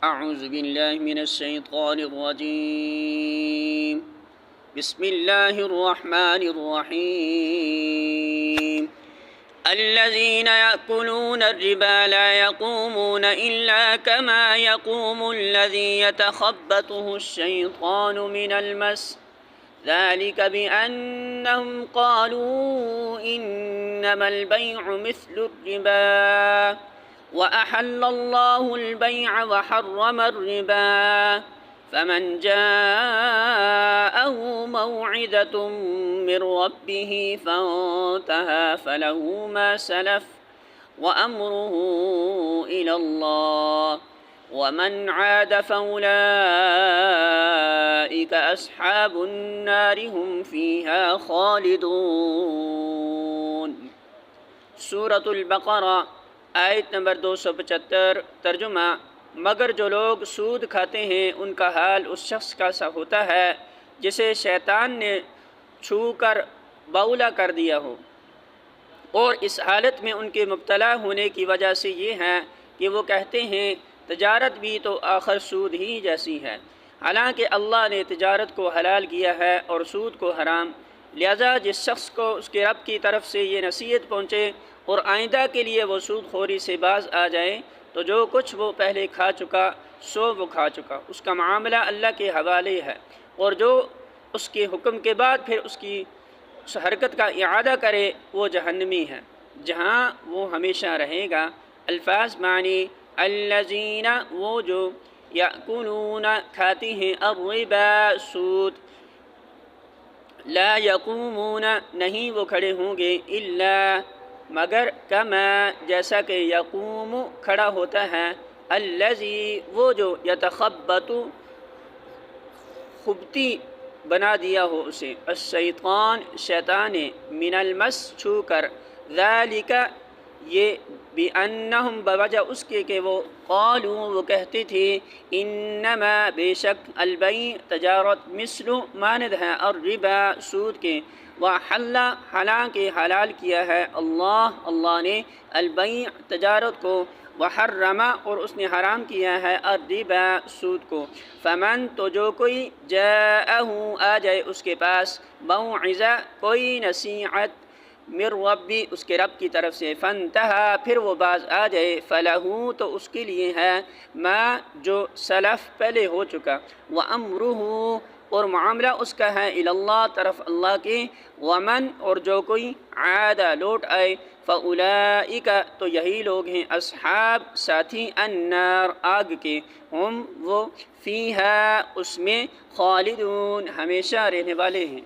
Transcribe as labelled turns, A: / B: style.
A: أعوذ بالله من الشيطان الرجيم. بسم الله الرحمن الرحيم. الذين يأكلون الربا لا يقومون إلا كما يقوم الذي يتخبطه الشيطان من المس، ذلك بأنهم قالوا إنما البيع مثل الربا وأحل الله البيع وحرم الربا، فمن جاءه موعظة من ربه فانتهى فله ما سلف وأمره إلى الله ومن عاد فأولئك أصحاب النار هم فيها خالدون۔ سورة البقرہ آیت نمبر 275۔ ترجمہ: مگر جو لوگ سود کھاتے ہیں ان کا حال اس شخص کا سا ہوتا ہے جسے شیطان نے چھو کر بولا کر دیا ہو، اور اس حالت میں ان کے مبتلا ہونے کی وجہ سے یہ ہے کہ وہ کہتے ہیں تجارت بھی تو آخر سود ہی جیسی ہے، حالانکہ اللہ نے تجارت کو حلال کیا ہے اور سود کو حرام۔ لہذا جس شخص کو اس کے رب کی طرف سے یہ نصیحت پہنچے اور آئندہ کے لیے وہ سود خوری سے باز آ جائے تو جو کچھ وہ پہلے کھا چکا سو وہ کھا چکا، اس کا معاملہ اللہ کے حوالے ہے، اور جو اس کے حکم کے بعد پھر اس کی اس حرکت کا اعادہ کرے وہ جہنمی ہے، جہاں وہ ہمیشہ رہے گا۔ الفاظ معنی: الذین، وہ جو، یأکلون کھاتی ہیں، الربا سود، لا یقومون نہیں وہ کھڑے ہوں گے، الا مگر، کما جیسا کہ یقوم کھڑا ہوتا ہے، الذی وہ جو، یتخبط خبطی بنا دیا ہو اسے، الشیطان شیطان نے، من المس چھو کر، ذالک یہ، بأنہم بوجہ اس کے کہ وہ، قالوا وہ کہتے تھے، انما بے شک، البیع تجارت، مثل مانند ہے، الربا سود کے، وحل حالانکہ حلال کیا ہے اللہ نے، البیع تجارت کو، وحرم اور اس نے حرام کیا ہے، الربا سود کو، فمن تو جو کوئی، جاءہ آ جائے اس کے پاس، موعظہ کوئی نصیحت، من ربی اس کے رب کی طرف سے، فانتہا پھر وہ باز آ جائے، فلہ تو اس کے لیے ہے، ما جو سلف پہلے ہو چکا، وامرہ اور معاملہ اس کا ہے، اللہ طرف اللہ کے، ومن اور جو کوئی، عاد لوٹ آئے، فاولئک تو یہی لوگ ہیں، اصحاب ساتھی، النار آگ کے، ہم وہ، فیہا اس میں، خالدون ہمیشہ رہنے والے ہیں۔